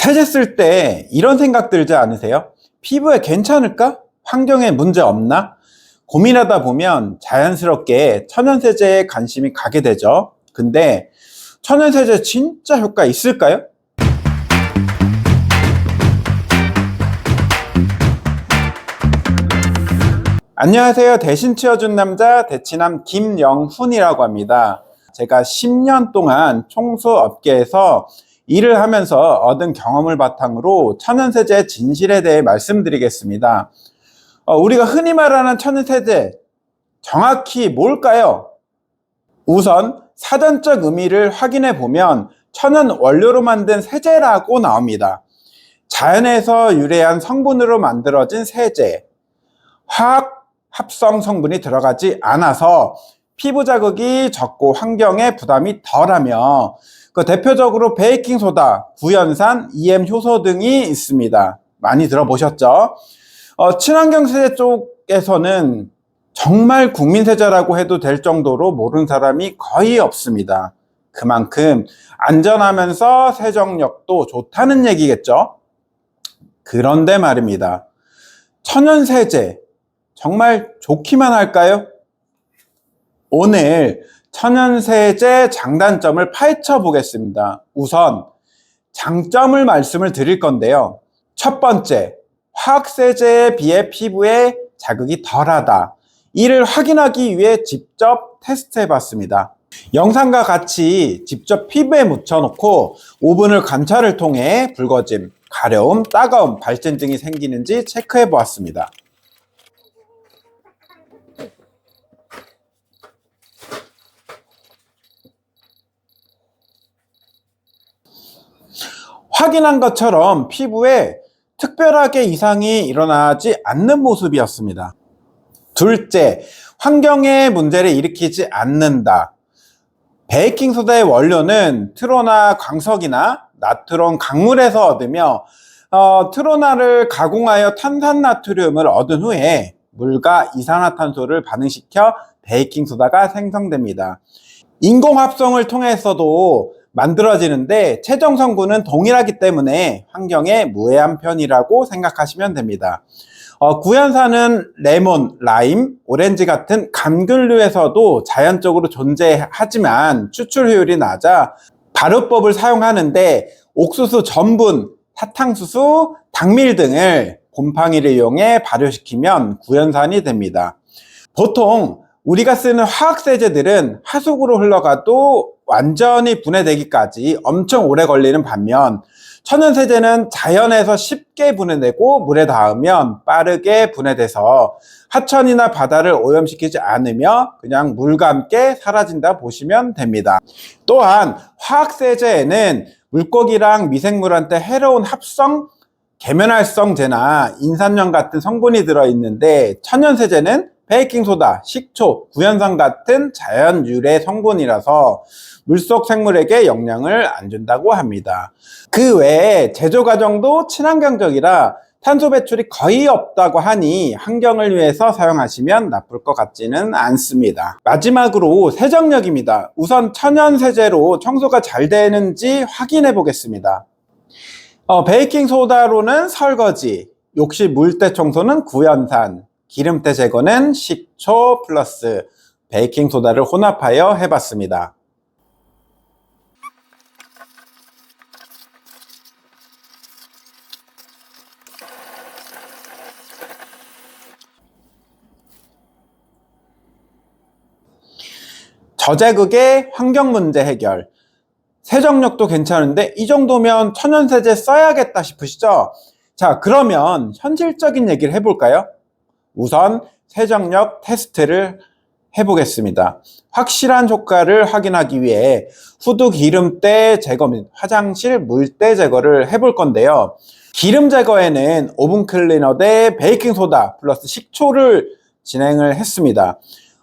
세제 쓸 때 이런 생각 들지 않으세요? 피부에 괜찮을까? 환경에 문제 없나? 고민하다 보면 자연스럽게 천연세제에 관심이 가게 되죠. 근데 천연세제 진짜 효과 있을까요? 안녕하세요. 대신 치워준 남자 대치남 김영훈이라고 합니다. 제가 10년 동안 청소업계에서 일을 하면서 얻은 경험을 바탕으로 천연세제의 진실에 대해 말씀드리겠습니다. 우리가 흔히 말하는 천연세제, 정확히 뭘까요? 우선 사전적 의미를 확인해 보면 천연 원료로 만든 세제라고 나옵니다. 자연에서 유래한 성분으로 만들어진 세제, 화학 합성 성분이 들어가지 않아서 피부 자극이 적고 환경에 부담이 덜하며 대표적으로 베이킹소다, 구연산, EM 효소 등이 있습니다. 많이 들어보셨죠? 친환경 세제 쪽에서는 정말 국민세제라고 해도 될 정도로 모르는 사람이 거의 없습니다. 그만큼 안전하면서 세정력도 좋다는 얘기겠죠? 그런데 말입니다. 천연세제 정말 좋기만 할까요? 오늘 천연세제 장단점을 파헤쳐 보겠습니다. 우선 장점을 말씀을 드릴 건데요. 첫 번째, 화학세제에 비해 피부에 자극이 덜하다. 이를 확인하기 위해 직접 테스트해 봤습니다. 영상과 같이 직접 피부에 묻혀놓고 5분을 관찰을 통해 붉어짐, 가려움, 따가움, 발진 등이 생기는지 체크해 보았습니다. 확인한 것처럼 피부에 특별하게 이상이 일어나지 않는 모습이었습니다. 둘째, 환경에 문제를 일으키지 않는다. 베이킹소다의 원료는 트로나 광석이나 나트론 강물에서 얻으며 트로나를 가공하여 탄산나트륨을 얻은 후에 물과 이산화탄소를 반응시켜 베이킹소다가 생성됩니다. 인공합성을 통해서도 만들어지는데 최종 성분은 동일하기 때문에 환경에 무해한 편이라고 생각하시면 됩니다. 구연산은 레몬, 라임, 오렌지 같은 감귤류에서도 자연적으로 존재하지만 추출 효율이 낮아 발효법을 사용하는데 옥수수 전분, 사탕수수, 당밀 등을 곰팡이를 이용해 발효시키면 구연산이 됩니다. 보통 우리가 쓰는 화학세제들은 하수구로 흘러가도 완전히 분해되기까지 엄청 오래 걸리는 반면 천연세제는 자연에서 쉽게 분해되고 물에 닿으면 빠르게 분해돼서 하천이나 바다를 오염시키지 않으며 그냥 물과 함께 사라진다 보시면 됩니다. 또한 화학세제에는 물고기랑 미생물한테 해로운 합성, 계면활성제나 인산염 같은 성분이 들어있는데 천연세제는 베이킹소다, 식초, 구연산 같은 자연 유래 성분이라서 물속 생물에게 영향을 안 준다고 합니다. 그 외에 제조 과정도 친환경적이라 탄소 배출이 거의 없다고 하니 환경을 위해서 사용하시면 나쁠 것 같지는 않습니다. 마지막으로 세정력입니다. 우선 천연세제로 청소가 잘 되는지 확인해 보겠습니다. 베이킹소다로는 설거지, 욕실 물때 청소는 구연산, 기름때 제거는 식초 플러스 베이킹소다를 혼합하여 해봤습니다. 저자극의 환경 문제 해결. 세정력도 괜찮은데 이 정도면 천연세제 써야겠다 싶으시죠? 자, 그러면 현실적인 얘기를 해볼까요? 우선 세정력 테스트를 해보겠습니다. 확실한 효과를 확인하기 위해 후드 기름때 제거 및 화장실 물때 제거를 해볼 건데요. 기름 제거에는 오븐 클리너 대 베이킹소다 플러스 식초를 진행을 했습니다.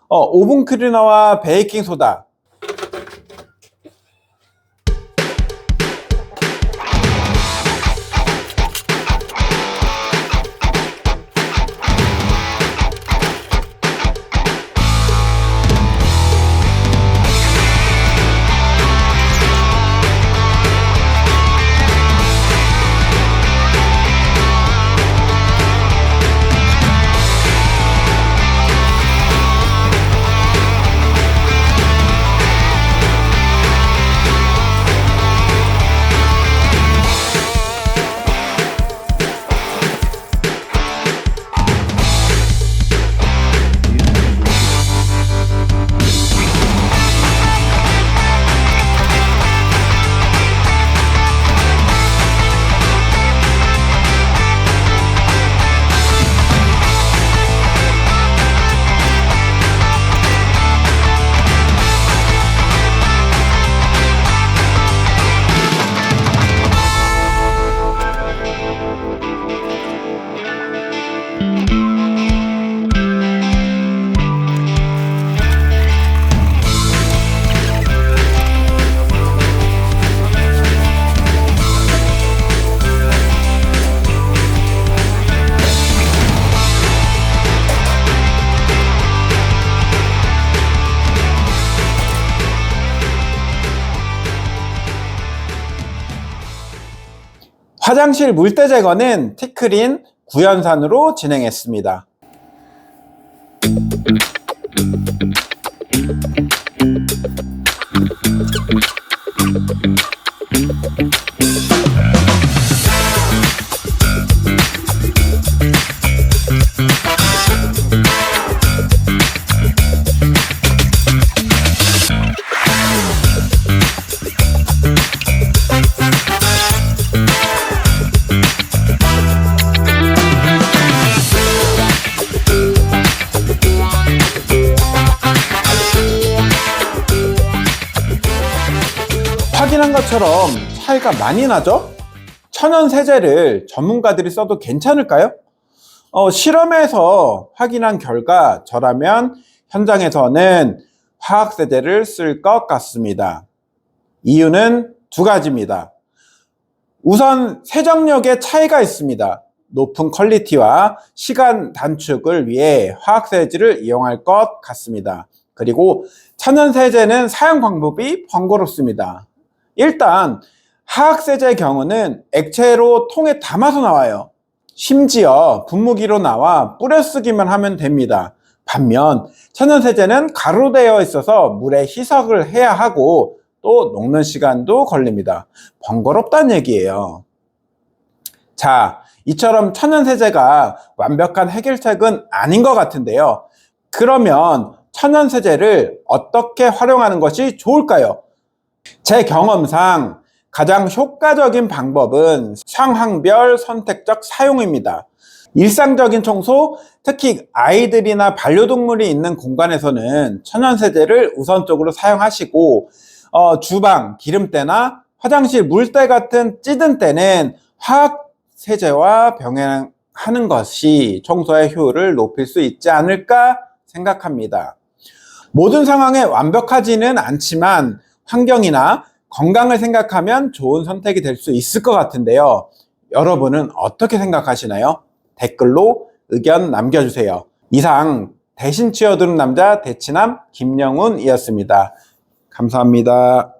오븐 클리너와 베이킹소다 화장실 물때 제거는 티크린, 구연산으로 진행했습니다. 확인한 것처럼 차이가 많이 나죠? 천연 세제를 전문가들이 써도 괜찮을까요? 실험에서 확인한 결과 저라면 현장에서는 화학 세제를 쓸 것 같습니다. 이유는 두 가지입니다. 우선 세정력에 차이가 있습니다. 높은 퀄리티와 시간 단축을 위해 화학 세제를 이용할 것 같습니다. 그리고 천연 세제는 사용 방법이 번거롭습니다. 일단 화학세제의 경우는 액체로 통에 담아서 나와요. 심지어 분무기로 나와 뿌려 쓰기만 하면 됩니다. 반면 천연세제는 가루로 되어 있어서 물에 희석을 해야 하고 또 녹는 시간도 걸립니다. 번거롭다는 얘기예요. 자, 이처럼 천연세제가 완벽한 해결책은 아닌 것 같은데요. 그러면 천연세제를 어떻게 활용하는 것이 좋을까요? 제 경험상 가장 효과적인 방법은 상황별 선택적 사용입니다. 일상적인 청소, 특히 아이들이나 반려동물이 있는 공간에서는 천연세제를 우선적으로 사용하시고 주방, 기름때나 화장실 물때 같은 찌든 때는 화학세제와 병행하는 것이 청소의 효율을 높일 수 있지 않을까 생각합니다. 모든 상황에 완벽하지는 않지만 환경이나 건강을 생각하면 좋은 선택이 될 수 있을 것 같은데요. 여러분은 어떻게 생각하시나요? 댓글로 의견 남겨주세요. 이상 대신 치어두는 남자 대치남 김영훈이었습니다. 감사합니다.